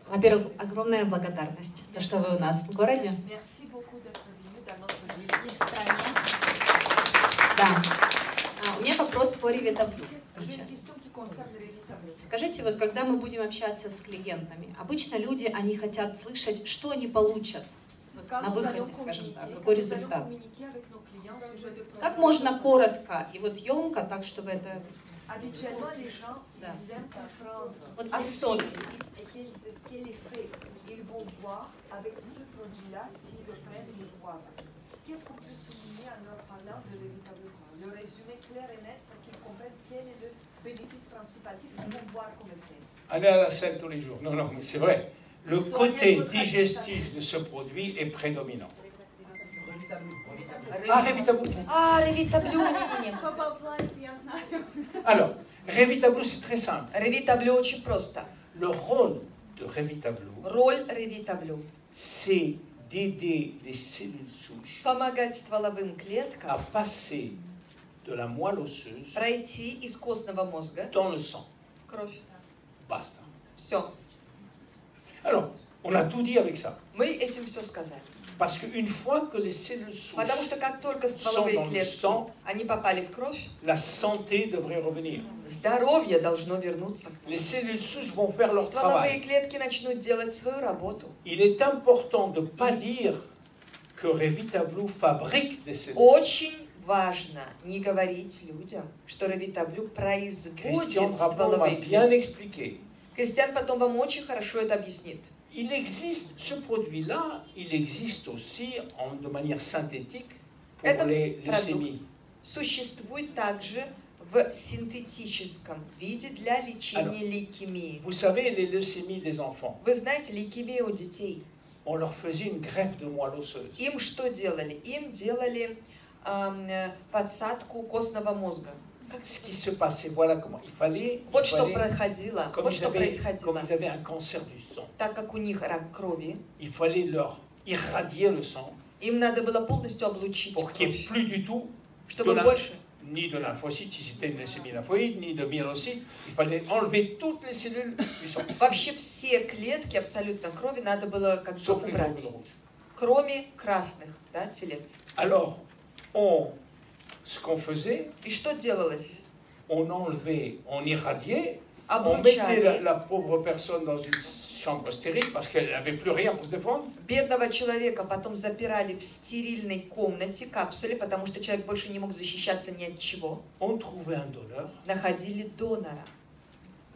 Во-первых, огромная благодарность, за что вы у нас в городе. Да. У меня вопрос по ревитаблю. Скажите, вот когда мы будем общаться с клиентами, обычно люди, они хотят слышать, что они получат на выходе, скажем так, какой результат. Как можно коротко и вот емко, так чтобы это... Да. Вот особенно. Qu'est-ce qu'on peut souligner en leur parlant de l'évitablement? Le résumé clair et net pour qu'ils comprennent quel est le bénéfice principal. Qu'est-ce qu'ils vont voir comme effet? Aller à la selle tous les jours. Non, non, mais c'est vrai. Le côté digestif de ce produit est prédominant. Ah, Revitablue. Ah, Revitablue. Alors, Revitablue, c'est très simple. Revitablue очень просто. Le rôle de Revitablue, Роль Revitablue c'est d'aider les cellules souches помогать стволовым клеткам à passer de la moelle osseuse пройти из костного мозга dans le sang. в кровь. Basta. Все. Alors, on a tout dit avec ça. Мы этим все сказали. Parce qu'une fois que les cellules souches Потому что как только sont стволовые dans le клетки, sang, они попали в кровь, la santé devrait revenir. здоровье должно вернуться. Les cellules souches vont faire leur Стволовые travail. клетки начнут делать свою работу. Il est important de ne pas dire que Revitablue fabrique des cellules. Очень важно не говорить людям, что Revitablue производит Christian Rapport m'a стволовые bien клетки. expliqué. Кристиан потом вам очень хорошо это объяснит. Il existe, ce produit-là, il existe aussi de manière synthétique pour Этот les продукт leucémies. существует также в синтетическом виде для лечения лейкемии. Vous savez, les leucémies des enfants, Вы знаете, лейкемия у детей. on leur faisait une greffe de moelle osseuse. Им что делали? Им делали подсадку костного мозга. Ce qui se passait, voilà comment. Вот что происходило. Comme Вот что ils происходило. avaient un cancer du sang, Так как у них рак крови, il fallait leur irradier le sang им надо было полностью облучить pour qu'il n'y ait кровь, plus du tout чтобы больше ni de lymphocytes, si c'était une leucémie lymphoïde, ni de myélocytes. Il fallait enlever toutes les cellules du sang. вообще все клетки абсолютно крови надо было как бы Sauf les убрать, globules rouges. кроме красных, да, телец. Alors, ce qu'on faisait, И что делалось? on enlevait, on irradiait, on Облучали mettait la pauvre personne dans une chambre stérile parce qu'elle n'avait plus rien pour se défendre. бедного человека, потом запирали в стерильной комнате, капсуле, потому что человек больше не мог защищаться ни от чего. On trouvait un donneur, Находили донора.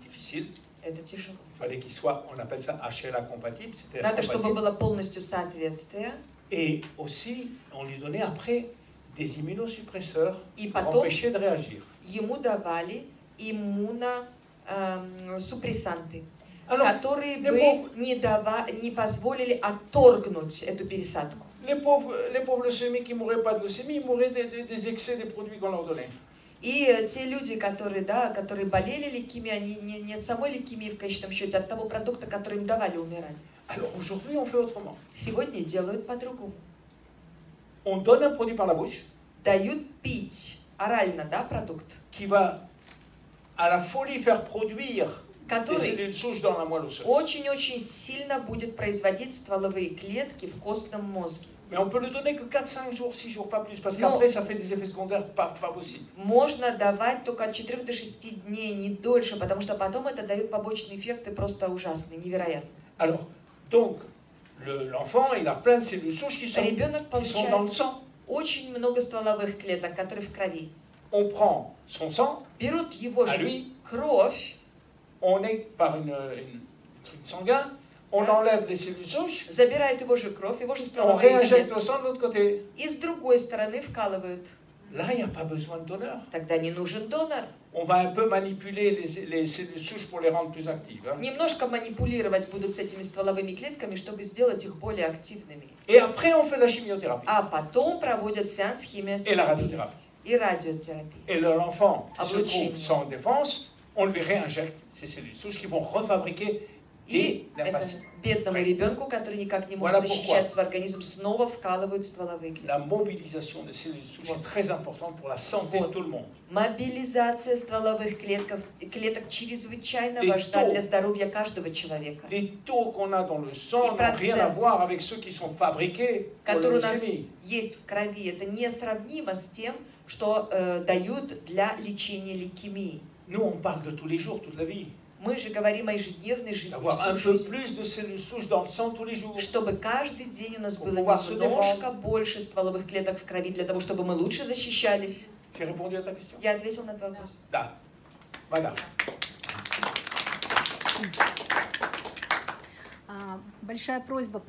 difficile, Это тяжело. il fallait qu'il soit, on appelle ça HLA compatible, c'était Надо, чтобы compatible. было полностью соответствие. Et aussi, on lui donnait après des immunosuppresseurs И pour потом empêcher de réagir. ему давали иммуносупрессанты, Alors, которые les бы pauvres- не позволили отторгнуть эту пересадку. Les pauvres leucémies qui ne mouraient pas de leucémie, ils mouraient des excès des produits qu'on leur donnait. И те люди, которые болели лейкемией, они не от самой лейкемии в конечном счете, а от того продукта, который им давали, умирали. Alors aujourd'hui, on fait autrement. Сегодня делают по-другому. On donne un produit par la bouche Дают пить орально, да, продукт, qui va à la folie faire produire des который cellules souches dans la moelle osseuse. очень-очень сильно будет производить стволовые клетки в костном мозге. Mais on peut le donner que 4-5 jours, 6 jours, pas plus, parce Non. qu'après ça fait des effets secondaires pas possible. Можно давать только от 4 до 6 дней, не дольше, потому что потом это дает побочные эффекты просто ужасные, невероятные. Alors, donc, l'enfant, il a plein de cellules souches qui sont Ребенок dans получает le sang. очень много стволовых клеток, которые в крови. On prend son sang, Берут его à же lui, кровь, on est par une truc sanguin, on enlève les cellules souches, забирают его же кровь, его же on стволовые réinjecte клетки, le sang de l'autre côté. и с другой стороны вкалывают. Là, il n'y a pas besoin de donneur. Тогда не нужен донор. On va un peu manipuler les cellules souches pour les rendre plus actives. Hein. Немножко манипулировать будут с этими стволовыми клетками, чтобы сделать их более активными. Et après, on fait la chimiothérapie А потом проводят сеанс et la химиотерапии radiothérapie. и радиотерапии. Et l'enfant qui se Облучение. trouve sans défense, on lui réinjecte ces cellules souches qui vont refabriquer И это бедному ребенку, который никак не может защищать свой организм, снова вкалывают стволовые клетки. La mobilisation des cellules souches est très importante pour la santé de tout le monde. Мобилизация стволовых клеток чрезвычайно важна для здоровья каждого человека. Les taux qu'on a dans le sang n'ont rien à voir avec ceux qui sont fabriqués pour la leucémie. Есть в крови, это несравнимо с тем, что дают для лечения лейкемии. Nous, on parle de tous les jours, toute la vie. Мы же говорим о ежедневной жизни. D'avoir un peu plus de cellules souches dans le sang tous les jours. Чтобы каждый день у нас было немножко больше стволовых клеток в крови, для того, чтобы мы лучше защищались. J'ai répondu à ta question? Я ответил на твой вопрос. Да. Voilà. Большая просьба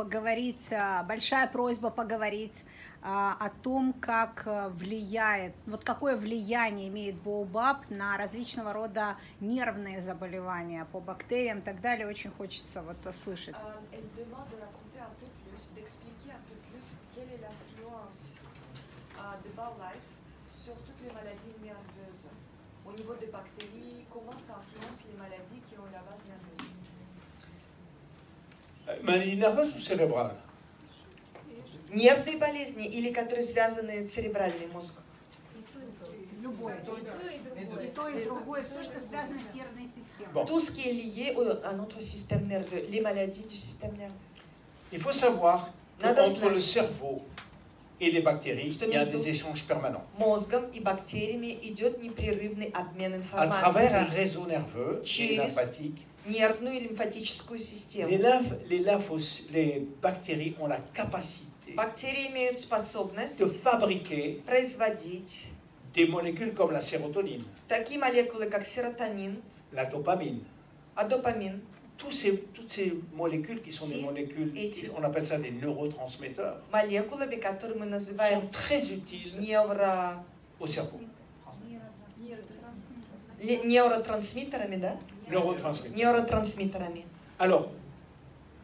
поговорить о том, как влияет, вот какое влияние имеет Боубаб на различного рода нервные заболевания по бактериям и так далее. Очень хочется вот услышать. Sur toutes les maladies nerveuses. Au niveau des bactéries, comment ça influence les maladies qui ont la base nerveuse? Maladie nerveuse ou cérébrale? Нервные болезни или которые связаны с церебральным мозгом? Любое. И то, и другое. Все, что связано с нервной системой. Tout ce qui est lié à notre système nerveux, les maladies du système nerveux. Il faut savoir qu'entre le cerveau et les bactéries, il y a des échanges permanents. Мозгом и бактериями идет непрерывный обмен À travers un информацией réseau nerveux et lymphatique, нервную и лимфатическую систему. les bactéries ont la capacité Бактерии имеют способность de fabriquer производить des molécules comme la sérotonine, такие молекулы, как серотонин, la dopamine. а допамин. Toutes ces molécules qui sont des molécules, on appelle ça des neurotransmetteurs, Молекулами, которые мы sont называем très utiles au cerveau. Neurotransmitterами, да? Neurotransmetteurs. Neurotransmitterами. Alors,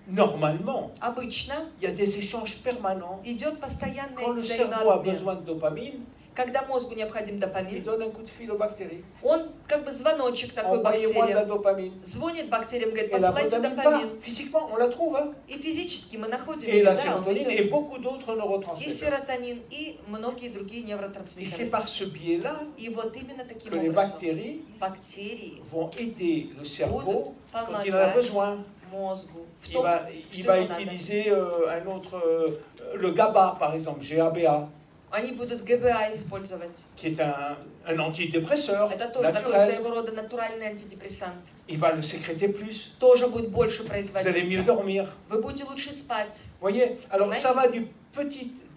normalement, Обычно il y a des échanges permanents. идет постоянный Quand le cerveau a взаимообмен. besoin de dopamine, Когда мозгу необходим il допамин, donne un coup de fil aux bactéries. он как бы звоночек такой Envoyez-moi de la бактериям. dopamine. Звонит бактериям, говорит, Et la посылайте dopamine допамин. part. Physiquement, on la trouve. Hein. И физически мы находим Et ее, la да, он sérotonine et идет. beaucoup d'autres И neurotransmetteurs. серотонин, и многие другие Et c'est невротрансмиттеры. par ce biais-là И вот именно таким que les образом bactéries бактерии vont aider le cerveau будут quand помогать il en a besoin. мозгу в Il том, va что ему надо. utiliser un autre, le GABA par exemple, GABA, Они будут ГБА использовать. qui est un antidépresseur Это тоже такой naturel. своего рода натуральный антидепрессант. Il va le sécréter plus. Тоже будет больше Vous allez mieux производиться. dormir. Вы будете лучше спать. Voyez. Alors ça Понимаете? va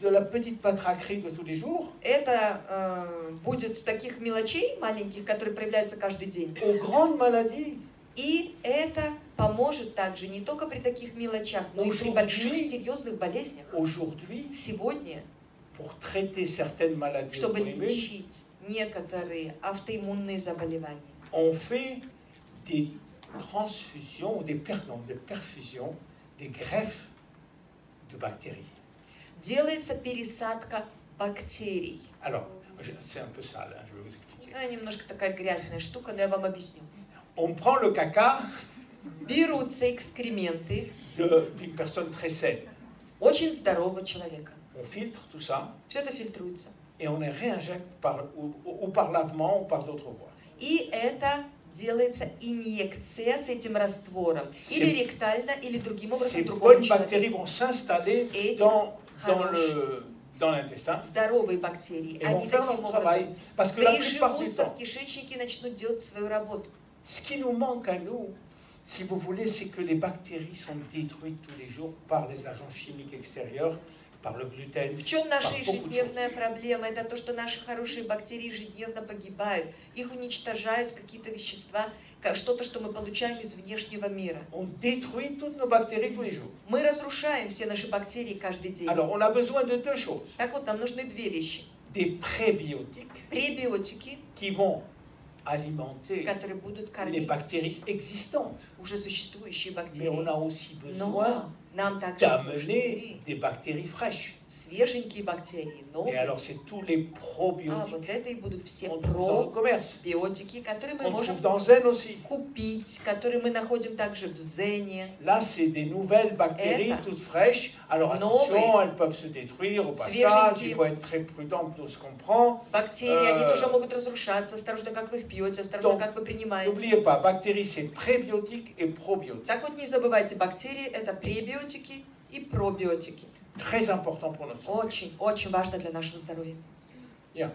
de la petite patraquerie de tous les jours Это будет с таких мелочей маленьких, которые проявляются каждый день. aux grandes maladies. И это поможет также не только при таких мелочах, но и при больших Aujourd'hui- серьезных болезнях. Aujourd'hui, Сегодня, pour traiter certaines maladies чтобы auto-immunes, лечить некоторые автоиммунные заболевания, on fait des transfusions ou des perfusions, des greffes de bactéries. делается пересадка бактерий. Alors, c'est un peu sale, hein, je vais vous expliquer. Немножко такая грязная штука, но я вам объясню. On prend le caca Берутся экскременты d'une personne très saine. очень здорового человека. On filtre tout ça Все это фильтруется. et on les réinjecte ou par lavement ou par d'autres voies. И это делается инъекция с этим раствором. Или ректально, или другим образом Ces другому bonnes bactéries человеку. vont s'installer Этих dans l'intestin здоровые бактерии, et vont они faire таким leur travail. образом Parce que la plupart du приживутся temps, в кишечнике и начнут делать свою работу. ce qui nous manque à nous, si vous voulez, c'est que les bactéries sont détruites tous les jours par les agents chimiques extérieurs, par le gluten, В чем наша par beaucoup de choses. ежедневная проблема? Это то, что наши хорошие бактерии ежедневно погибают. Их уничтожают какие-то вещества, что-то, что мы получаем из внешнего мира. On détruit toutes nos bactéries tous les jours. Мы разрушаем все наши бактерии каждый день. Alors, on a besoin de deux choses. Так вот, нам нужны две вещи. Des prébiotiques Пребиотики, qui vont alimenter которые будут les кормить bactéries existantes. уже существующие Mais бактерии. on a aussi Но besoin d'amener des bactéries fraîches. Свеженькие бактерии, Et новые. alors c'est tous les probiotiques Вот это и будут все qu'on trouve dans le commerce. пробиотики, которые мы On можем trouve dans Zen aussi. купить, которые мы находим также в Зене. Là, c'est des nouvelles bactéries Это toutes fraîches. Alors attention, новые, elles peuvent se détruire au passage. свеженькие Il faut être très prudent dans ce qu'on prend. бактерии, они тоже могут разрушаться. Осторожно, как вы их пьете, осторожно, как вы принимаете. N'oubliez pas, bactéries, c'est prébiotiques et probiotiques. Так вот, не забывайте, бактерии – это пребиотики и пробиотики. Très important pour notre santé. Очень, очень важно для нашего здоровья. Bien.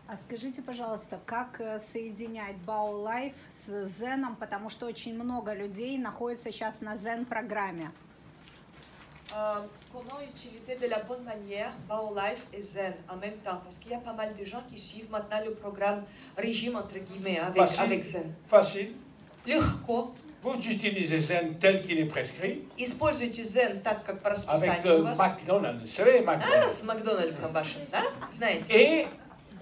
А скажите, пожалуйста, как соединять BioLife с Зеном, потому что очень много людей находится сейчас на Zen-программе. Comment utiliser de la bonne manière BioLife et Zen en même temps? Parce qu'il y a pas mal de gens qui suivent maintenant le programme régime entre guillemets avec Zen. Facile. Легко. Vous utilisez Zen tel qu'il est prescrit. Используйте Zen так, как по Avec расписанию у вас. McDonald's, vous savez, McDonald's. С Макдональдсом вашим, да? Знаете? Et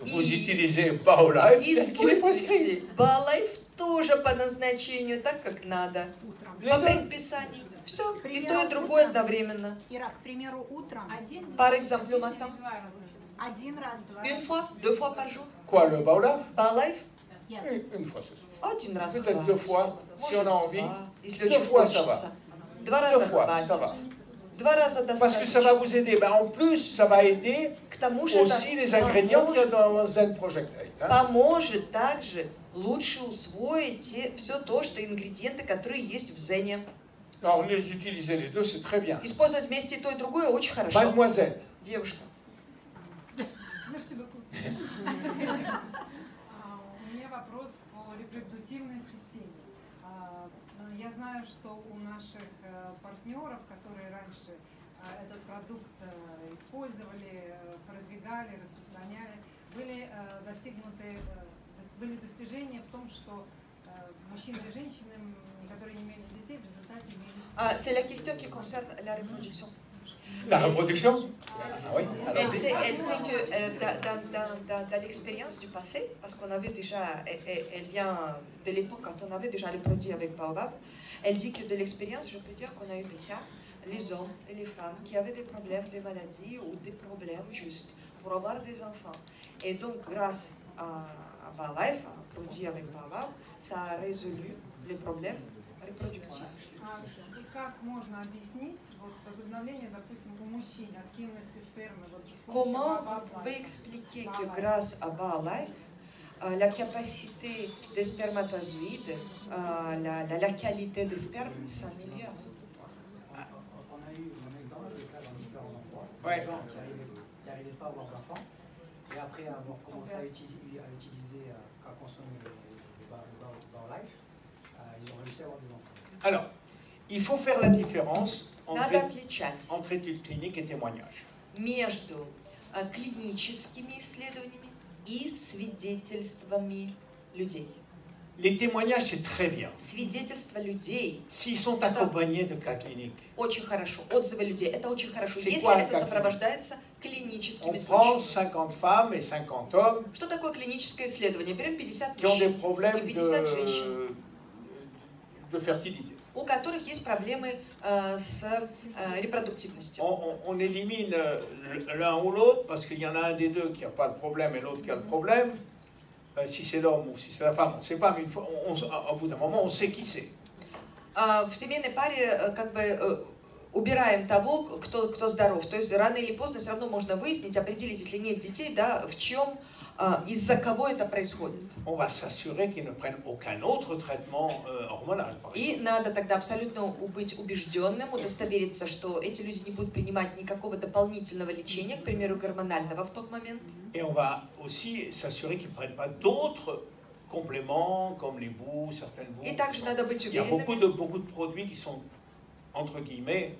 vous utilisez BioLife tel qu'il est prescrit. Используйте BioLife тоже по назначению, так, как надо. По предписанию. Все, и то, и другое одновременно. Ира, к примеру, утром Par exemple, le matin, один раз, два une fois, 2 fois par jour. Quoi, le BioLife? BioLife, Une fois, c'est sûr. один раз Peut-être хватит. 2 fois, si on a envie. Два, если 2 очень fois, ça хочется. va. 2 раза 2 fois, ça хватит. va. 2 раза Parce que ça va достаточно. vous aider. Ben, en plus, ça va aider К тому же это aussi les ingrédients qu'il y a dans Zen Project 8. Hein. поможет также лучше усвоить все то, что ингредиенты, которые есть в Зене. Alors, les utiliser les deux, c'est très bien. Использовать вместе и то, и другое очень хорошо. Mademoiselle, Девушка. У меня вопрос по репродуктивной системе. Я знаю, что у наших партнеров, которые раньше этот продукт использовали, продвигали, распространяли, были достижения в том, что мужчины и женщины, которые не имели детей, в результате имели... C'est la question qui concerne la reproduction. la reproduction. Ah oui, Elle allons-y. sait que dans l'expérience du passé, parce qu'on avait déjà, elle vient de l'époque quand on avait déjà les produits avec Baobab, elle dit que de l'expérience, je peux dire qu'on a eu des cas, les hommes et les femmes qui avaient des problèmes, des maladies ou des problèmes juste pour avoir des enfants. Et donc, grâce à BioLife, un produit avec Baobab, ça a résolu les problèmes reproductifs. И как можно объяснить вот, возобновление, допустим, у мужчин активности спермы? Вот, с помощью Comment BioLife? vous expliquez que grâce à BioLife, la capacité des spermatozoïdes, la qualité des spermes s'améliore? On a eu dans le cas dans différents endroits, Ouais. des gens qui n'arrivaient pas à avoir d'enfants, et après avoir commencé à utiliser, à consommer le BioLife, ils ont réussi à avoir des enfants. Alors, il faut faire la différence Надо отличать entre études cliniques et témoignages. между клиническими исследованиями и свидетельствами людей. Les témoignages, c'est très bien. Свидетельства людей S'ils sont accompagnés de cas cliniques. очень хорошо. Отзывы людей это очень хорошо, C'est если quoi, это как- сопровождается On клиническими prend случаями. 50 femmes et 50 hommes Что такое клиническое исследование? Берем 50 qui ont des мужчин, problèmes и 50 женщин, de fertilité. у которых есть проблемы с репродуктивностью. On élimine l'un ou l'autre parce qu'il y en a un des deux qui n'a pas le problème et l'autre qui a le problème. Si c'est l'homme ou si c'est la femme, on ne sait pas, mais une fois, au bout d'un moment, on sait qui c'est. В семейной паре как бы убираем того, кто здоров. То есть рано или поздно все равно можно выяснить, определить, если нет детей, да, в чем, из-за кого это происходит. On va s'assurer qu'ils ne prennent aucun autre traitement hormonal. Par И exemple. надо тогда абсолютно быть убежденным, удостовериться, что эти люди не будут принимать никакого дополнительного лечения, к примеру, гормонального в тот момент. Et on va aussi s'assurer qu'ils ne prennent pas d'autres compléments comme les boues, certaines boues. И также надо быть Il y a уверенными. beaucoup de produits qui sont, entre guillemets,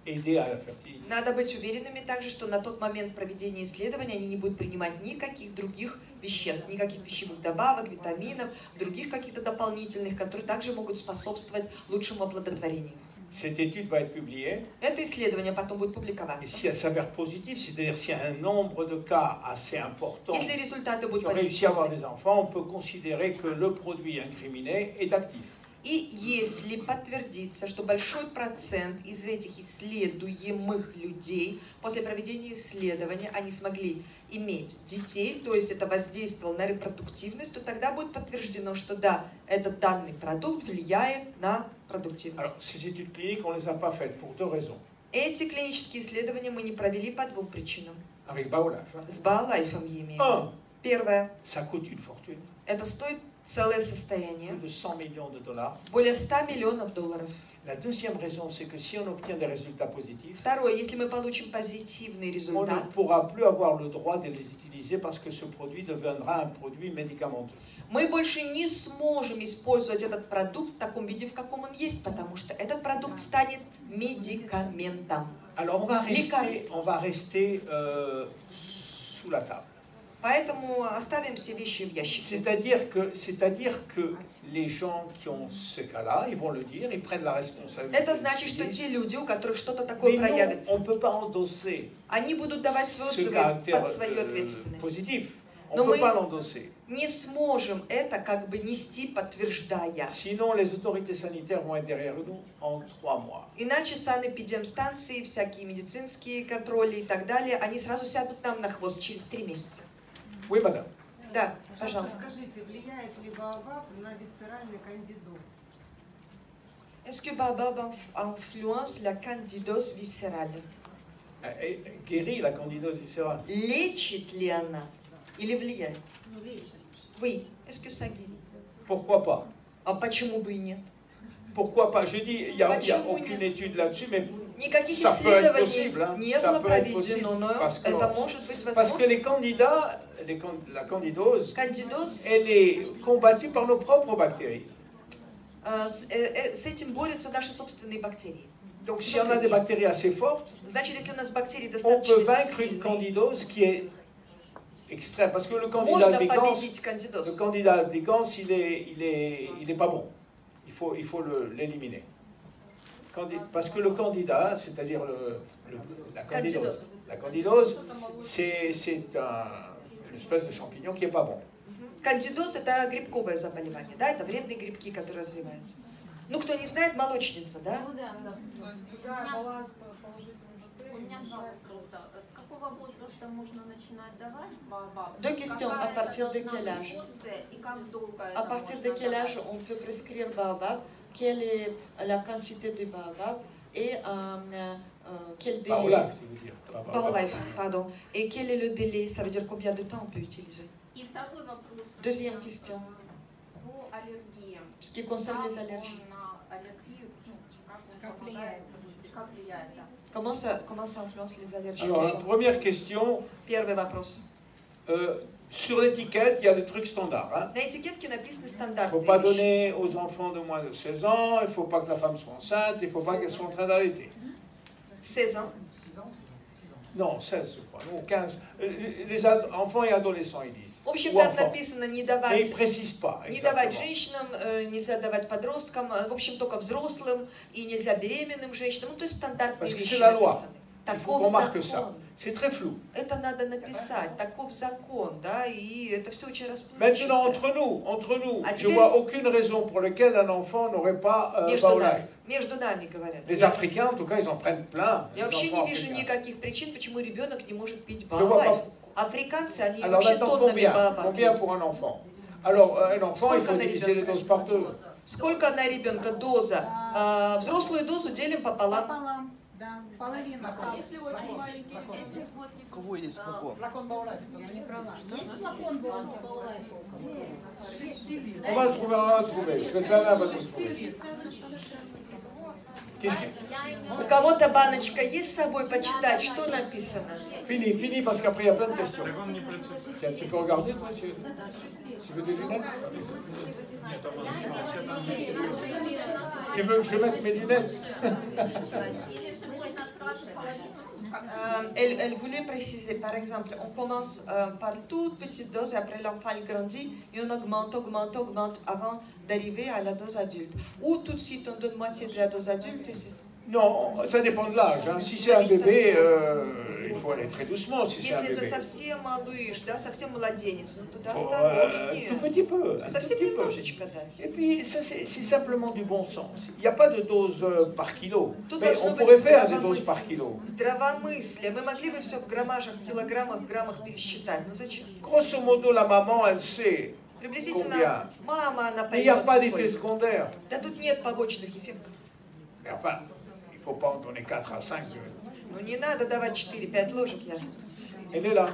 aidés à la fertilité. Надо быть уверенными также, что на тот момент проведения исследования они не будут принимать никаких других веществ, никаких пищевых добавок, витаминов, других каких-то дополнительных, которые также могут способствовать лучшему оплодотворению. Cette étude va être publiée. Это исследование потом будет Et публиковаться. si elle s'avère positive, c'est-à-dire s'il y a un nombre de cas assez important Если результаты qui будут ont réussi à avoir позитивны, des enfants, on peut considérer que le produit incriminé est actif. И если подтвердится, что большой процент из этих исследуемых людей после проведения исследования они смогли иметь детей, то есть это воздействовало на репродуктивность, то тогда будет подтверждено, что да, этот данный продукт влияет на продуктивность. Эти клинические исследования мы не провели по двум причинам. С BioLife я имею в виду. Первое. Это стоит целое состояние. Более 100 миллионов долларов. La deuxième raison, c'est que si on obtient des résultats positifs, Второе, если мы получим позитивный on результат, ne pourra plus avoir le droit de les utiliser parce que ce produit deviendra un produit médicamenteux. мы больше не сможем использовать этот продукт в таком виде, в каком он есть, потому что этот продукт станет медикаментом. Alors on va rester sous la table. Поэтому оставим все вещи в ящике. C'est-à-dire que les gens qui ont ce cas-là, ils vont le dire, ils prennent la responsabilité. Это значит, что те люди, у которых что-то такое проявится, on peut pas endosser они будут давать свои отзывы под свою ответственность. Positif. On Но peut мы pas l'endosser. не сможем это как бы нести, подтверждая. Sinon, les autorités sanitaires vont être derrière nous en 3 mois. Иначе санэпидемстанции, всякие медицинские контроли и так далее, они сразу сядут нам на хвост через 3 месяца. Oui, madame. Да, пожалуйста. Скажите, влияет ли Baobab на висцеральный кандидоз? Est-ce que Baobab influence la candidose viscérale? Guérit la candidose viscérale. Лечит ли она или влияет? Oui. Est-ce que ça guérit? Pourquoi pas? А почему бы и нет? Pourquoi pas? Je dis, il n'y a aucune étude là-dessus, mais Никаких ça peut être исследований possible. Hein. не Ça было peut être проведено, possible. но это может быть Parce que возможно. les candidats, la candidose, Кандидоз, elle est combattue par nos propres bactéries. с этим борются наши собственные бактерии. Donc, si on a des bactéries assez fortes, Значит, если у нас бактерии on достаточно peut vaincre une сильные, candidose qui est extrême. Parce que le candidat можно albicans, победить кандидоз. il est pas bon. Il faut l'éliminer. Parce que le candidat, c'est-à-dire la candidose, c'est une espèce de champignon qui est pas bon. Кандидоз – это грибковое заболевание, да, это вредные грибки, которые развиваются. Ну, кто не знает, молочница, да? То есть другая баланс положительный БТ. У меня два вопроса. С какого возраста можно начинать давать Baobab? Deux questions. À partir de quel âge? И как долго À partir de quel âge on peut prescrire Baobab? Quelle est la quantité de Baobab et quel délai? BioLife, tu veux dire. BioLife, pardon. Et quel est le délai? Ça veut dire combien de temps on peut utiliser? И второй вопрос. Deuxième question. По аллергиям. Ce qui concerne les allergies. На аллергию, Как влияет? Как влияет, да. Comment ça influence les allergies? Alors, la première question, Первый вопрос. sur l'étiquette, il y a des trucs standards. Hein. На этикетке написаны Il ne стандартные faut pas вещи. donner aux enfants de moins de 16 ans, il ne faut pas que la femme soit enceinte, il ne faut pas qu'elle soit en train d'allaiter. 16 ans. 6 ans, 6 ans. Non, 16, je crois. Non, 15. Les enfants et adolescents, ils disent. В общем, Ou там enfants. написано не Mais ils давать, ne précisent pas. не давать exactement. женщинам, нельзя давать подросткам, в общем, только взрослым, и нельзя беременным женщинам. Ну, то есть стандартные Parce que вещи c'est la loi. написаны. Il faut Таков qu'on marque ça. закон. C'est très flou. Это надо написать. Таков закон, да, и это все очень Maintenant, расплывчато. entre nous, Ah, je tu ne vois aucune raison pour laquelle un enfant n'aurait pas BioLife. Между нами говорят. Les Africains, en tout cas, ils en prennent plein. Я les вообще enfants не вижу africains. никаких причин, почему ребенок не может пить Je vois BioLife. pas. Африканцы, они Alors вообще maintenant, тоннами combien BioLife. pour un enfant? Alors, un enfant, il faut Сколько на diviser les ребенка? doses par 2. Сколько на ребенка доза? Взрослую дозу делим пополам. Пополам, да, половина. Если очень маленький, если вот Кого есть флакон? Флакон BioLife, это Я не права. Есть флакон Baobab? On va le trouver, on va le trouver. Svetlana va nous le trouver. Qu'est-ce qui... У кого-то баночка есть с собой почитать, что написано? Fini, parce qu'après il y a plein de questions. Tiens, tu peux regarder, toi, tu veux des lunettes? Tu veux que je mette mes lunettes? или же можно сразу половину, Elle voulait préciser, par exemple, on commence par toute petite dose et après l'enfant il grandit et on augmente avant d'arriver à la dose adulte. Ou tout de suite on donne moitié de la dose adulte et c'est tout. Non, ça dépend de l'âge. Hein. Si c'est un bébé, il faut aller très doucement. Si c'est un Если это bébé. совсем малыш, да, совсем младенец, ну тогда Tout осторожнее. petit peu. Un Совсем tout petit peu. немножечко дать. Et puis, ça, c'est simplement du bon sens. Il n'y a pas de dose par kilo. Тут Mais должно on быть pourrait faire des doses par kilo. здравомыслие. Мы могли бы все в граммажах, килограммах, граммах пересчитать. Ну зачем? Grosso modo, la maman, elle sait. Приблизительно мама, она Mais il n'y a поймет pas d'effet сколько. secondaire. Да тут нет побочных эффектов. Mais enfin, il ne faut pas en donner 4 à 5. Ну не надо давать 4-5 ложек, ясно. Elle est là.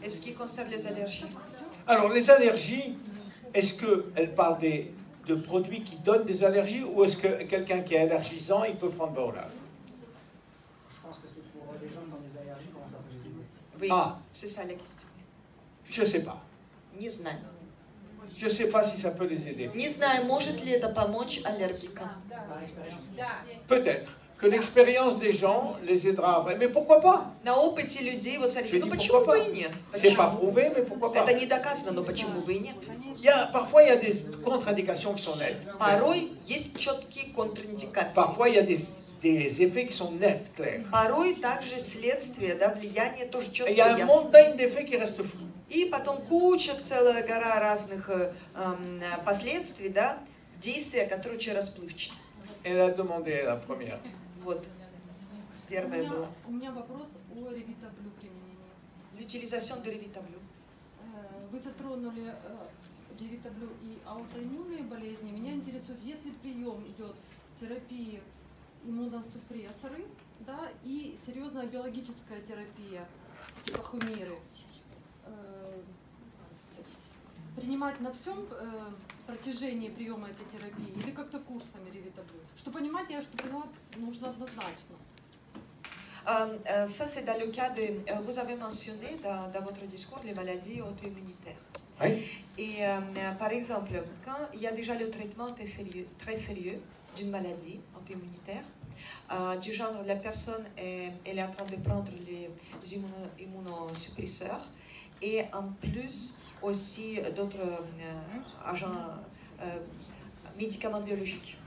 Et ce qui concerne les allergies. Alors, les allergies, est-ce qu'elle parle de produits qui donnent des allergies ou est-ce que quelqu'un qui est allergisant, il peut prendre Baolab? Je pense que c'est pour les gens qui ont des allergies, comment ça peut les aider? Oui, Ah. c'est ça la question. Je ne sais pas. Не знаю. Je ne sais pas si ça peut les aider. Не знаю, может ли это помочь аллергикам. Par expérience. Peut-être que l'expérience des gens les aidera. Mais pourquoi pas? На опыте людей, вот смотрите, Je ну dis почему pourquoi бы pas. и нет? C'est pas Почему? prouvé, mais pourquoi pas? Это не доказано, но почему бы и нет? Parfois, il y a des contre-indications qui sont nettes. Порой есть четкие контраиндикации. Parfois, il y a des effets qui sont nets, clairs. Порой также следствие, да, влияние тоже Et четкое il y a и une ясное. montagne d'effets qui restent flous. И потом куча, целая гора разных последствий, да, действия, которые очень расплывчаты. Elle a demandé la première. Вот, первое было. У меня вопрос о ревитаблю применении. L'utilisation de Revitable. Вы затронули ревитаблю и аутоиммунные болезни. Меня интересует, если прием идет терапии иммуносупрессоры, да, и серьезная биологическая терапия, типа хумиры, принимать на всем протяжении приема этой терапии или как-то курсами ревитаблю? Что понимать, я что поняла, нужно однозначно. Ça, c'est dans le cas de... Vous avez mentionné dans votre discours les maladies auto-immunitaires. Oui. Et par exemple, quand il y a déjà le traitement très sérieux d'une maladie auto-immunitaire, du genre la personne elle est en train de prendre les immunosuppresseurs et en plus aussi d'autres agents, médicaments biologiques.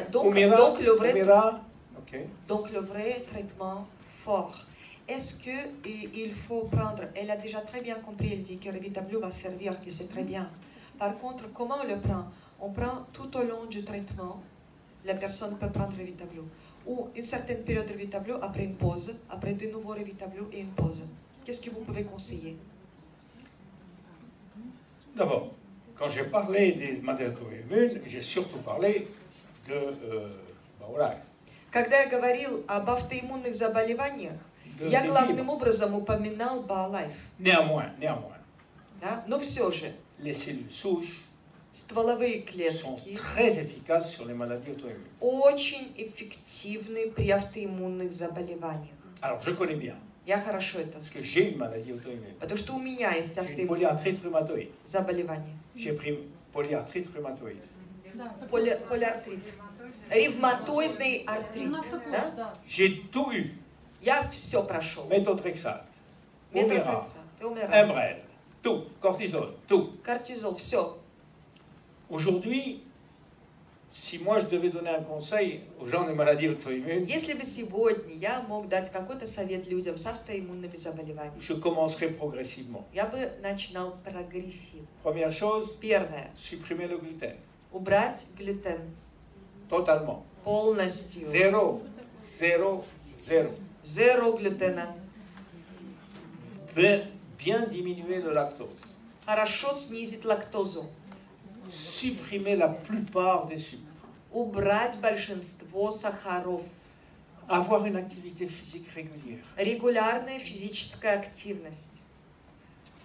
Donc le vrai traitement fort. Est-ce qu'il faut prendre, elle a déjà très bien compris, elle dit que Revitable va servir, que c'est très bien. Par contre, comment on le prend? On prend tout au long du traitement, la personne peut prendre Revitable. Ou une certaine période de Revitable, après une pause, après de nouveau Revitable et une pause. Qu'est-ce que vous pouvez conseiller? D'abord, quand j'ai parlé des maladies auto-immunes, j'ai surtout parlé de Baolab. Когда я говорил об автоиммунных заболеваниях, я главным образом упоминал BioLife. Néanmoins, Да? Но все же, les cellules souches стволовые sont клетки très efficaces sur les maladies auto-immunes. очень эффективны при автоиммунных заболеваниях. Alors, je connais bien, Я хорошо это parce знаю. que j'ai une maladie auto-immune. Потому что у меня есть J'ai une автоиммунные polyarthrite rhumatoïde. заболевания. J'ai pris polyarthrite rhumatoïde. Да, Полиартрит. Ревматоидный у артрит. нас такое, Да? да. J'ai tout eu. Я все прошел. Méthotrexate, Humira, Метротрексат, Умира, Enbrel, tout, cortisone, tout. кортизол, все. Aujourd'hui, si moi je devais donner un conseil aux gens de maladies auto-immunes, Если бы сегодня я мог дать какой-то совет людям с автоиммунными заболеваниями, je commencerai progressivement. я бы начинал прогрессивно. Première chose, Первое. supprimer le gluten. Убрать глютен. Totalement. Полностью. Zéro. Зеро глютена. Bien diminuer le lactose. Хорошо снизить лактозу. Supprimer la plupart des sucres. Убрать большинство сахаров. Avoir une activité physique régulière. Регулярная физическая активность.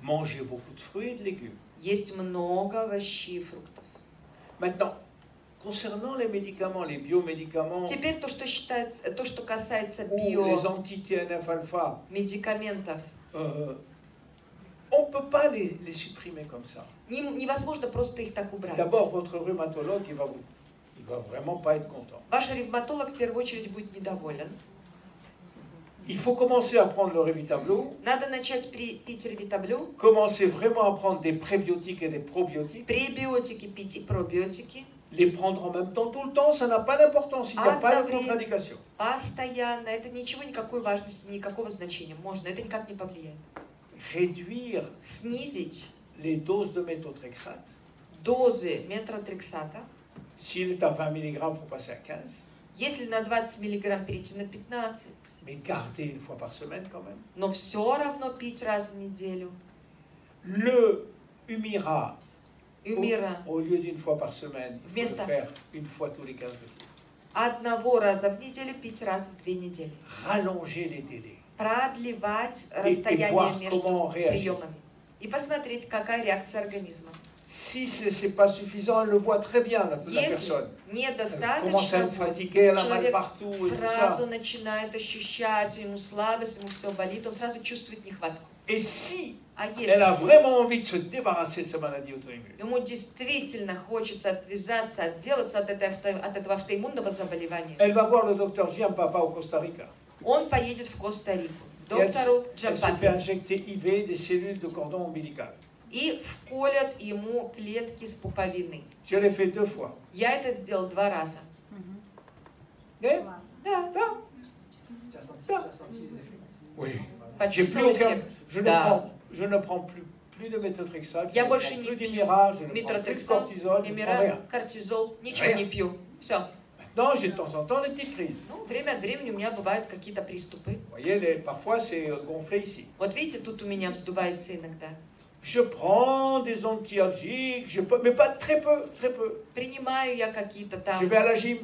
Manger beaucoup de fruits et de légumes. Есть много овощей и фруктов. Maintenant, concernant les médicaments, les biomédicaments, Теперь то, что касается ou les anti-TNF-alpha, биомедикаментов, on ne peut pas les supprimer comme ça. невозможно просто их так убрать. D'abord, votre rhumatologue, il va vraiment pas être content. Ваш ревматолог в первую очередь будет недоволен. Il faut commencer à prendre le Revitable, Надо начать пить Ревитаблю, commencer vraiment à prendre des prébiotiques et des probiotiques, пребиотики пить и пробиотики, Les prendre en même temps tout le temps, ça n'a pas d'importance, il n'y a pas de contre-indication. Постоянно, это ничего, никакой важности, никакого значения. Можно, это никак не повлияет. Réduire Снизить les doses de méthotrexate. дозы метротрексата. S'il est à 20 mg, il faut passer à 15. Если на 20 мг перейти на 15. Mais garder une fois par semaine quand même. Но все равно пить раз в неделю. Le Humira, Humira. Au lieu d'une fois par semaine, il faut Вместо le faire une fois tous les 15 jours. Одного раза в неделю пить раз в 2 недели. Rallonger les délais. Продлевать voir расстояние между comment on réagit. приемами. И посмотреть, какая реакция организма. Si ce n'est pas suffisant, elle le voit très bien, la Если personne. Elle commence à недостаточно, être fatiguée, elle a mal человек partout et tout сразу ça. начинает ощущать, ему слабость, ему все болит, он сразу чувствует нехватку. Et si А elle a если vraiment envie de se débarrasser de sa maladie auto-immune, ему действительно хочется отвязаться, отделаться от этого автоиммунного заболевания, elle va voir le docteur Giampapa au Costa Rica. он поедет в Коста-Рику, Et elle доктору se fait Джампапи, injecter IV des cellules de cordon ombilical. и вколят ему клетки с пуповины. Je l'ai fait 2 fois. Я это сделал 2 раза. Et Да, Tu as senti les effets? oui. почувствовал эффект. Да. Je ne prends plus de méthotrexate, je Я ne больше prends не plus пью d'Humira, je ne prends plus de метротрексат, cortisone, je ne prends Humira, rien. кортизол, ничего Rien. не пью. Все. Maintenant, j'ai de temps en temps des petites crises. Ну, время от времени у меня бывают какие-то приступы. Vous voyez, parfois c'est gonflé ici. Вот видите, тут у меня вздувается иногда. Je prends des antialgiques, mais pas très peu, très peu. Принимаю я какие-то Je там vais à la gym,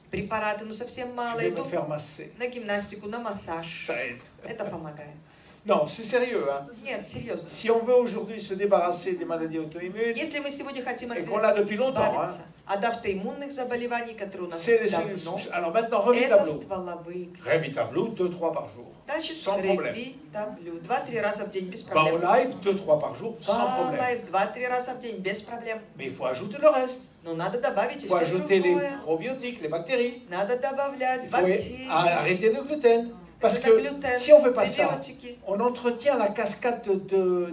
препараты, но совсем je мало. vais me Иду faire masser. на гимнастику, на массаж. Ça aide. Это помогает. Non, c'est sérieux. Hein. Нет, серьезно. Si on veut aujourd'hui se débarrasser des maladies auto-immunes, Если мы сегодня хотим Et qu'on l'a depuis longtemps, избавиться от автоиммунных заболеваний, которые у нас c'est les cellules давно, souches. Alors maintenant, это Revitablo. стволовые клетки. Revitablo, 2-3 par jour. Значит, Sans problème. Ревитаблю 2-3 раза в день без проблем. Baolife, 2-3 par jour, sans problème. Баолайф 2-3 раза в день без проблем. Mais il faut ajouter le reste. Но надо добавить Il и faut все ajouter les другое. probiotiques, les bactéries. Надо добавлять Il faut бактерии, arrêter le gluten. Parce que глютен, si on ne fait pas ça, пребиотики. on entretient la cascade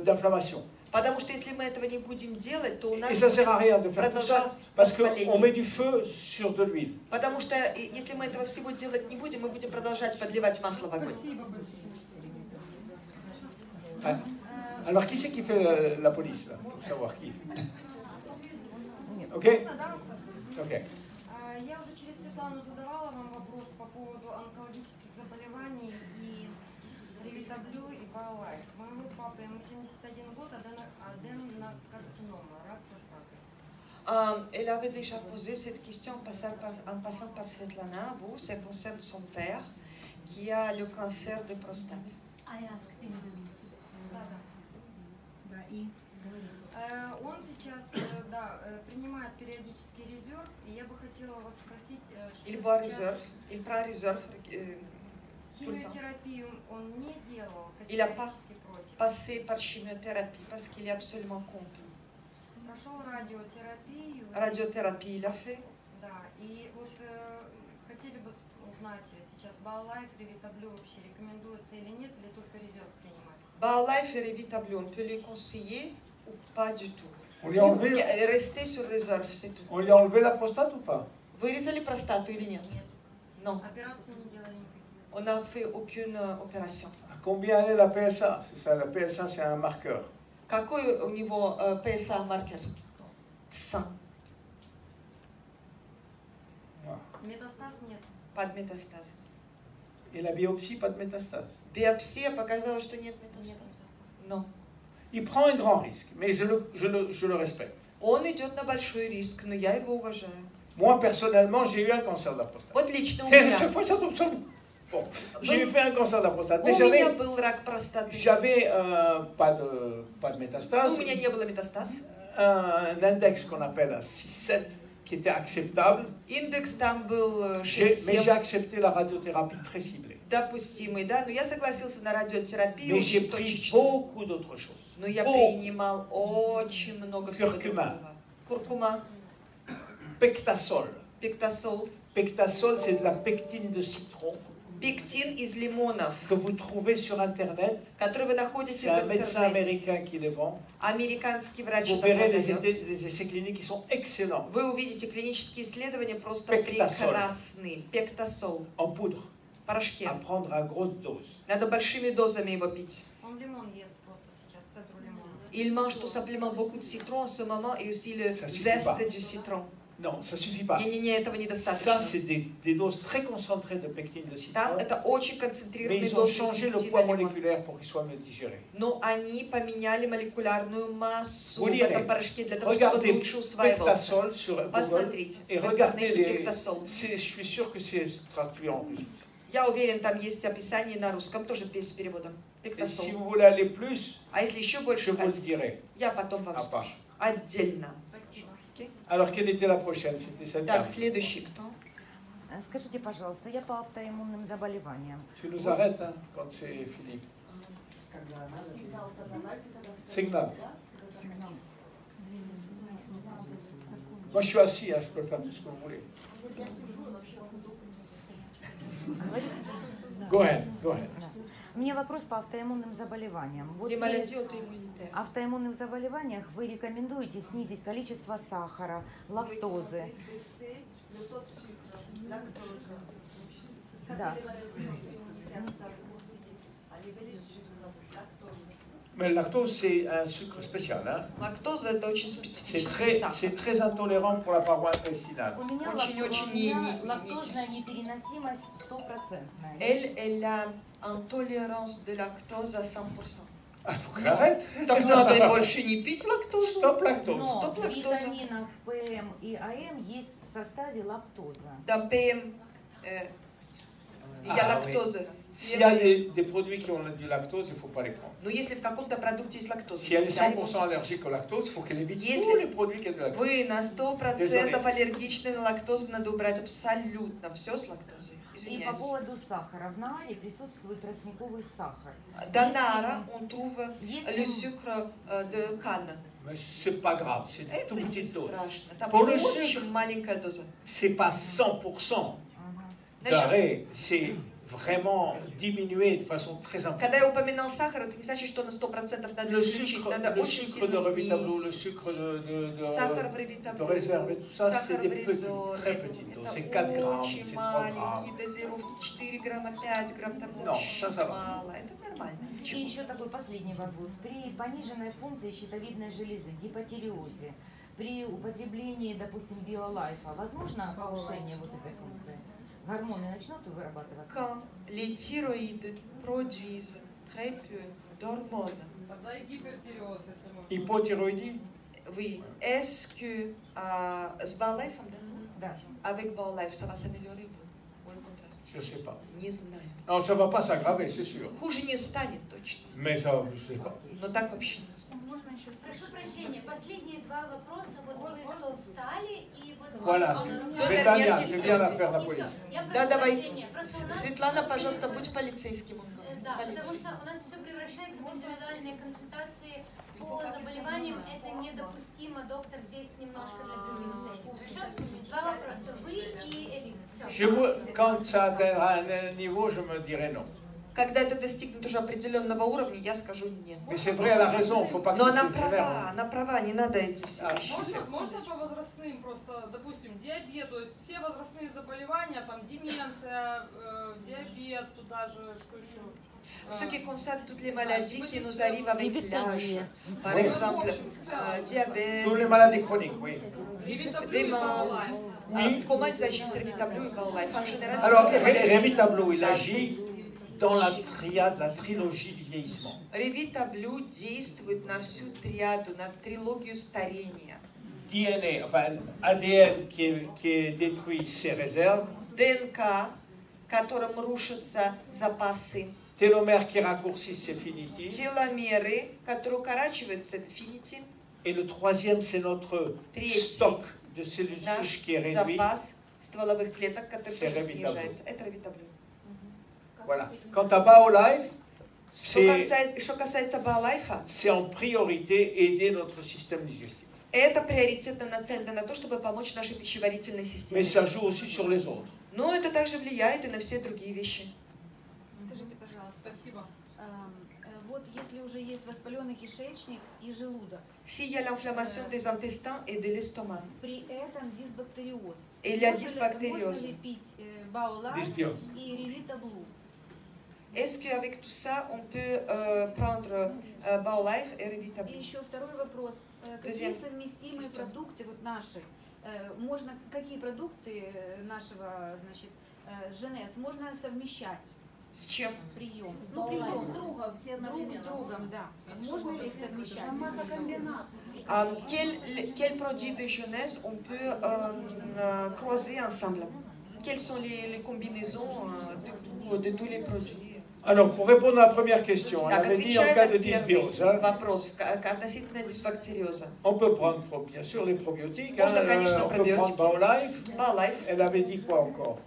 d'inflammation. Потому что если мы этого не будем делать, то у Et нас ça ne sert à rien de faire tout ça, продолжаться parce qu'on воспаление. met du feu sur de l'huile. Потому что если мы этого всего делать не будем, мы будем продолжать подливать масло в огонь. Спасибо большое. Hein. Alors, qui c'est qui fait la police, là, pour savoir qui? Ok? Ok. Я уже через Светлану задавала вам вопрос по поводу онкологических заболеваний и Ревитаблю и Баолайф. Моему папе, ему 71 год, аденокарцинома, рак простаты. Elle avait déjà posé cette question en passant par Svetlana. Vous, ça concerne son père qui a le cancer de prostate. Да, и он сейчас принимает периодический резерв, и я бы хотела вас спросить, Il boit réserve, il prend réserve. химиотерапию он не делал, Il n'a pas категорически против. passé par chimiothérapie parce qu'il est absolument contre. Прошел радиотерапию. Radiothérapie, il a fait. Да, и вот хотели бы узнать сейчас, Баолайф, Ревитаблю вообще рекомендуется или нет, или только резерв принимать? Baolife et Revitable, on peut les conseiller ou pas du tout. On lui a enlevé, Restez sur réserve, c'est tout. on lui a enlevé la prostate ou pas? Вырезали простату или нет? Нет. Non. Операцию не делали никаких. On n'a fait aucune opération. À combien est la PSA? C'est ça, la PSA, c'est un marqueur. Какой у него PSA маркер? 100. Voilà. Métastase нет. Pas de métastase. Et la biopsie, pas de métastase. Биопсия показала, что нет метастаз. Non. Il prend un grand risque, mais je le respecte. Он идет на большой риск, но я его уважаю. Moi, personnellement, j'ai eu un cancer de la prostate. Вот лично у Et à меня. chaque fois, ça tombe sur moi. Bon, j'ai fait un cancer de la prostate, У mais меня был рак простаты. j'avais pas de métastase. У меня не было метастаз. Un index qu'on appelle à 6-7 qui était acceptable, Индекс там был mais j'ai 6-7, accepté la radiothérapie très ciblée. допустимый, да, но я согласился на радиотерапию Mais j'ai очень pris точечно. beaucoup d'autres choses. Но я Beaucoup. принимал очень много всего Куркума. другого. Куркума, Pectasol. пектасол. Pectasol, c'est de la pectine de citron. Пектин из лимонов, que vous trouvez sur Internet. который вы C'est находите un в médecin интернете. américain qui les vend. Американский врач Vous это verrez продает. des essais cliniques qui sont excellents. Вы увидите клинические исследования просто Пектасол. прекрасные. Пектасол. En poudre. В порошке. À prendre à grosse dose. Надо большими дозами его пить. Он лимон ест просто сейчас, цедру лимона. Il mange tout simplement beaucoup de citron en ce moment et aussi le Ça suffit pas. zeste du citron. Non, ça suffit pas. Не-не-не, этого Ça, недостаточно. c'est des doses très concentrées de pectine de citron. Там это очень Mais концентрированные ils ont дозы changé le пектина poids лимона. moléculaire pour qu'il soit mieux digéré. Но они поменяли молекулярную массу Vous в этом lirez. порошке для того, чтобы он Regardez лучше усваивался. Pectasol sur Google Посмотрите, et в regardez интернете les. пектасол. Je suis sûr que c'est traduit en russe. Я уверен, там есть описание на русском, тоже без перевода. Et si Пектасол. vous voulez aller plus, А если еще je больше vous le хотите, dirai я потом вам à скажу. part. Отдельно. Спасибо. Alors, quelle était la prochaine? C'était cette dame. Так, следующий кто? Скажите, пожалуйста, я по автоиммунным заболеваниям. Tu nous arrêtes hein, quand c'est fini. Signal. Moi, je suis assis, hein, je peux faire tout ce que vous voulez. Go ahead, go ahead. У меня вопрос по автоиммунным заболеваниям. Вот Les при maladies auto-immunitaires. автоиммунных заболеваниях вы рекомендуете снизить количество сахара, лактозы. Да. Mais le lactose, c'est un sucre spécial. Hein. Лактоза это очень специфический сахар. C'est très intolérant pour la paroi intestinale. У меня, Очень-очень лактозная непереносимость стопроцентная. Elle a une tolérance de lactose à 100%. Ah, faut qu'elle arrête. Так надо больше не пить лактозу. Stop lactose. Но Стоп в лактоза. витаминах ПМ и АМ есть в составе лактоза. Dans PM, il y a Ah, oui. lactose. S'il y a des produits qui ont du lactose, il ne faut pas les prendre. Но если в каком-то продукте есть лактоза, Si elle est нельзя его 100% allergique au lactose, il faut qu'elle évite Если tous les produits qui ont du lactose. Вы на 100% Désolé. аллергичны на лактозу, надо убрать абсолютно все с лактозой. И по Извиняюсь. поводу сахара. В нааре присутствует тростниковый сахар. Dans Nara, on trouve Если- le sucre de canne. Mais c'est pas grave, c'est une Это toute не petite dose. страшно. Там Pour le очень sucre. маленькая доза. C'est pas 100% Ага. d'arrêt, c'est vraiment diminué de façon très importante. Когда я упоминал сахар, это не значит, что на 100% надо Le исключить. Надо le очень sucre de сильно Revitablou, le снизить. sucre Сахар в de ревитаблю, réserve et tout ça, c'est сахар des в petites, резоне. très petites doses. C'est Это 4 grammes, очень c'est 3 grammes. маленькие дозировки, 4 грамма, 5 грамм, там Non, очень ça va. мало. Это нормально. И Ничего. еще такой последний вопрос. При пониженной функции щитовидной железы, гипотиреозе, при употреблении, допустим, биолайфа, возможно повышение вот этой функции? Гормоны начнут вырабатываться? Quand les thyroïdes produisent très peu d'hormones, Тогда и гипертиреоз, если можно. Hypothyroïdie? oui, est-ce que с Baolife, Да. avec Baolife, ça va s'améliorer ou le contraire? Je sais pas. Не знаю. Non, ça va pas s'aggraver, c'est sûr. Хуже не станет точно, Mais ça, je sais pas. но так вообще не знаю. Можно еще? Прошу прощения, последние два вопроса. Вот вы кто встали и вот... Voilà, Ну, Светлана, Вернее, je viens la faire la И всё. police. Я прошу Да, давай. прощения. Просто у нас- Светлана, пожалуйста, будь полицейским. он говорит. Да, потому Полиция. что у нас все превращается в индивидуальные консультации по заболеваниям. Это недопустимо. Доктор здесь немножко для других целей. Хорошо? Два вопроса. Вы и Элина. Все. Quand ça atteindra un niveau, je me dirai non. Когда это достигнет уже определенного уровня, я скажу нет. Mais c'est vrai, elle a raison, il ne faut pas que Но ça она devienne права, она права, не надо эти все Ah, вещи. Можно по возрастным просто, допустим, диабет, то есть все возрастные заболевания, там деменция, диабет, туда же, что еще? Ce qui concerne toutes les maladies qui nous arrivent avec l'âge, par exemple diabète, Toutes les maladies chroniques, oui. démence, comment ils agissent Revitablou et Baolife en général. Alors, toutes les maladies. Revitablou, il agit dans la triade, la trilogie du vieillissement. Revitablou действует на всю триаду, на трилогию старения. DNA, enfin, ADN qui est détruit, ses réserves. ДНК, которым рушатся запасы. Télomères qui raccourcissent, c'est finitif. Теломеры, которые укорачиваются, это финитин. Et le troisième, c'est notre stock de cellules souches qui est réduit. Запас стволовых клеток, который C'est тоже Revitablou. снижается. Это Revitablou. Voilà. Quant à BioLife, Что касается Baolife, c'est en priorité aider notre système digestif. это приоритетно нацелено на то, чтобы помочь нашей пищеварительной Mais системе. ça joue aussi sur les autres. Но это также влияет и на все другие вещи. Спасибо. Вот если уже есть воспаленный кишечник и желудок. S'il y a l'inflammation des intestins et de l'estomac. При этом дисбактериоз. Et il y a dysbactériose. Можно ли пить Baolife и Revita-Blue? Est-ce qu'avec tout ça, on peut prendre Baolife et Revita-Blue? И еще второй вопрос. Какие совместимые продукты вот наши? Можно, какие продукты нашего, значит, ЖНС можно совмещать? С чем? Прием. Ну, прием с другом, все Друг с другом, да. Можно ли их совмещать? Масса комбинаций. Quels produits de jeunesse on peut croiser ensemble? Quelles sont les combinaisons de tous les produits? Alors, pour répondre à la première question, elle avait dit en cas de dysbiose. On peut prendre, bien sûr, les probiotiques. On peut prendre Baolife. Elle avait dit quoi encore?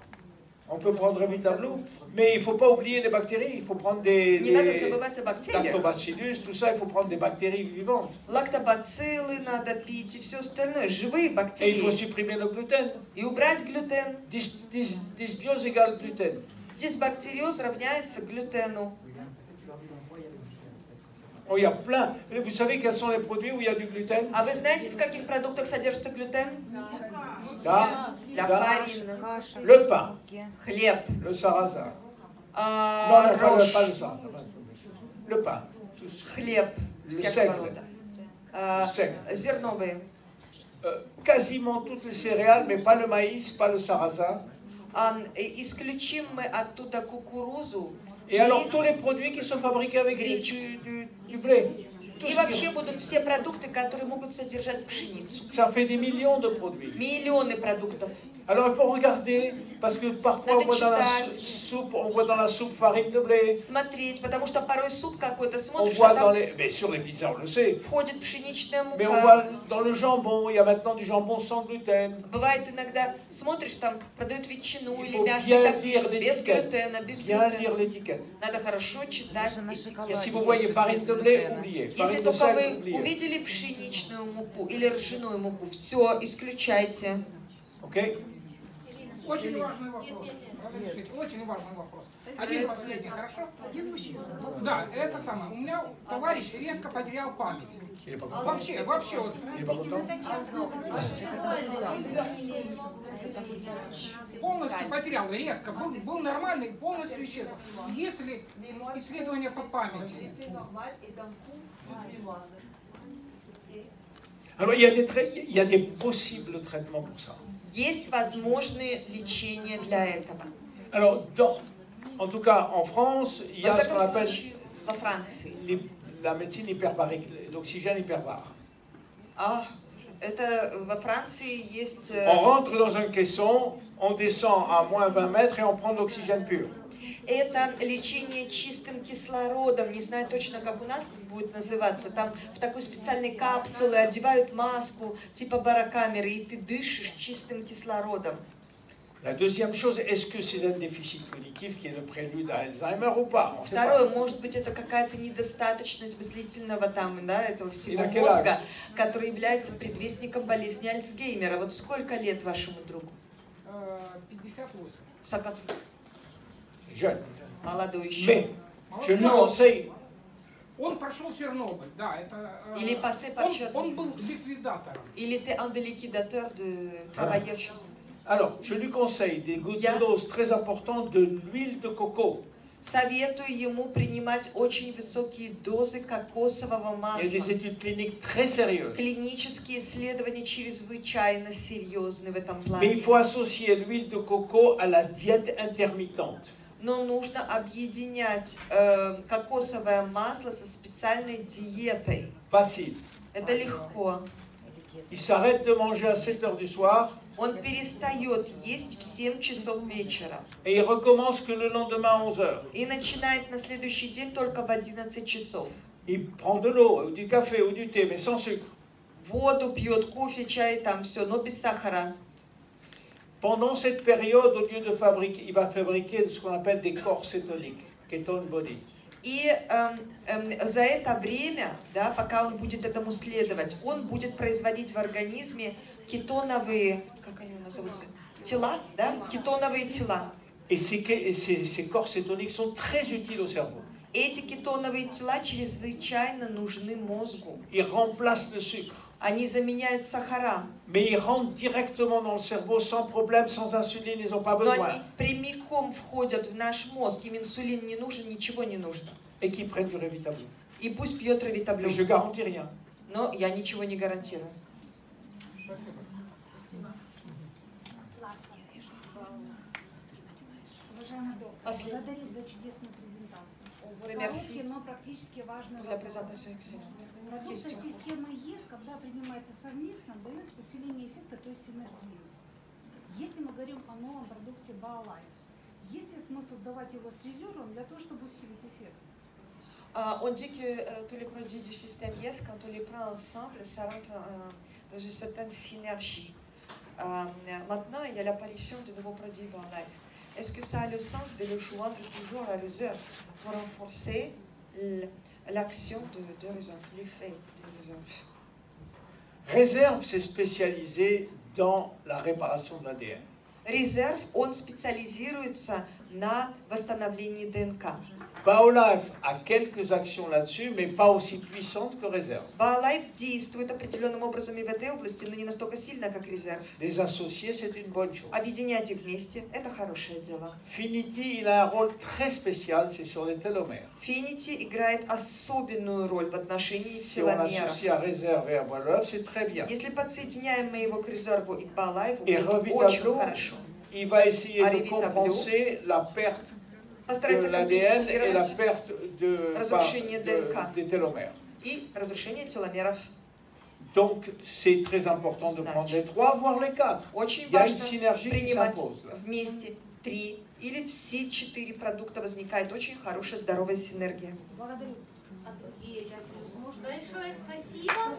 On peut prendre Revita-Blue, mais il ne faut pas oublier les bactéries. Il faut prendre des lactobacillus, tout ça, il faut prendre des bactéries vivantes. Лактобациллы надо пить и все остальное, живые бактерии. Et il faut supprimer le gluten. И убрать глютен. Dysbiose égale gluten. Дисбактериоз равняется глютену. Oh, il y a plein. Vous savez quels sont les produits où il y a du gluten? А вы знаете, в каких продуктах содержится глютен? La farine, le pain, хлеб, le sarrasin. Non, pas le sarrasin. Le pain, хлеб, le seigle, зерновые. Quasiment toutes les céréales, mais pas le maïs, pas le sarrasin. Исключим мы оттуда кукурузу. Et alors tous les produits qui sont fabriqués avec du blé. И вообще будут все продукты, которые могут содержать пшеницу. Ça fait des millions de produits. Миллионы продуктов. Alors il faut regarder, parce que parfois on voit dans la soupe farine de blé. Смотреть, потому что порой суп какой-то смотришь, on voit dans les, mais sur les pizzas on le sait. Входит пшеничная мука. Mais on voit dans le jambon, il y a maintenant du jambon sans gluten. Бывает иногда, смотришь, там продают ветчину или мясо, там пишут без глютена, без глютена. Bien lire l'étiquette. Надо хорошо читать этикетку. Si vous voyez farine de blé, oubliez. Если только вы увидели пшеничную муку или ржаную муку, все, исключайте. Окей? Очень важный вопрос. Разрешите. Очень важный вопрос. Один последний, хорошо? Один мужчина. Да, это самое. У меня товарищ резко потерял память. Вообще вот. Полностью потерял, резко. Был нормальный, полностью исчез. Если исследование по памяти. Alors il y a des possibles traitements pour ça. Есть возможные лечения для этого. Alors, en tout cas, en France, il y a ce qu'on appelle la médecine hyperbarique, l'oxygène hyperbare. Это во Франции есть... On rentre dans un caisson, on descend à moins 20 mètres et on prend de l'oxygène pur. Это лечение чистым кислородом, не знаю точно, как у нас будет называться. Там в такой специальной капсуле одевают маску, типа барокамеры, и ты дышишь чистым кислородом. La deuxième chose, est-ce que c'est un déficit cognitif qui est le prélude à Alzheimer ou pas? Второе, может быть, это какая-то недостаточность мыслительного там, да, этого всего мозга, который является предвестником болезни Альцгеймера. Вот сколько лет вашему другу? 58. Jeune. Молодой еще. Mais, je lui conseille. Он прошел Чернобыль, да, это... Il est passé par Chernobyl. Он был ликвидатором. Il était un des liquidateurs de travailleurs chez nous. Alors, je lui conseille des doses très importantes de l'huile de coco. Советую ему принимать очень высокие дозы кокосового масла. Il y a des études cliniques très sérieuses. Клинические исследования чрезвычайно серьезны в этом плане. Mais il faut associer l'huile de coco à la diète intermittente. Но нужно объединять кокосовое масло со специальной диетой. Facile. Это легко. Il s'arrête de manger à 7 heures du soir. Он перестает есть в 7 часов вечера. Et il recommence que le lendemain à 11 heures. И начинает на следующий день только в 11 часов. Il prend de l'eau, du café ou du thé, mais sans sucre. Воду пьет, кофе, чай, там все, но без сахара. Pendant cette période, au lieu de fabriquer, il va fabriquer ce qu'on appelle des corps cétoniques, ketone body. И за это время, да, пока он будет этому следовать, он будет производить в организме кетоновые, как они называются, тела, да, кетоновые тела. Et ces corps cétoniques sont très utiles au cerveau. Эти кетоновые тела чрезвычайно нужны мозгу. Ils remplacent le sucre. Они заменяют сахара. Mais ils rentrent directement dans le cerveau sans problème, sans insuline, ils n'ont pas besoin. Но они прямиком входят в наш мозг. Им инсулин не нужен, ничего не нужно. Et qui prennent du Revitablo. И пусть пьет Ревитаблю. Mais je garantis rien. Но я ничего не гарантирую. Уважаемый доктор, благодарю за чудесную презентацию. Короткий, но практически важный вопрос. Продукция системы ЕС, когда принимается совместно, дает усиление эффекта, то есть синергию. Если мы говорим о новом продукте BioLife, есть ли смысл давать его с резервом для того, чтобы усилить эффект? On dit que tous les produits du système YES, quand on les prend ensemble, ça rentre dans une certaine synergie. Maintenant, il y a l'apparition de nouveaux produits BioLife. Est-ce que ça a le sens de le joindre toujours à réserve pour renforcer l'action de réserve, l'effet de réserve? Réserve, c'est spécialisé dans la réparation de l'ADN. Резерв, он специализируется на восстановлении ДНК. BioLife a quelques actions là-dessus, mais pas aussi puissantes que Réserve. BioLife действует определенным образом и в этой области, но не настолько сильно, как Резерв. Les associer, c'est une bonne chose. Объединять их вместе – это хорошее дело. Finity, il a un rôle très spécial, c'est sur les télomères. Finity играет особенную роль в отношении Si on теломеров. associe à Réserve et à BioLife, c'est très bien. Если подсоединяем мы его к Резерву и к BioLife, Et очень Revitablo, хорошо. il va essayer de compenser la perte de l'ADN et la perte des télomères. Donc, c'est très important de prendre les trois, voire les quatre. Il y a une synergie qui s'impose. Вместе 3 или все 4 продукта возникает очень хорошая здоровая синергия. Большое спасибо.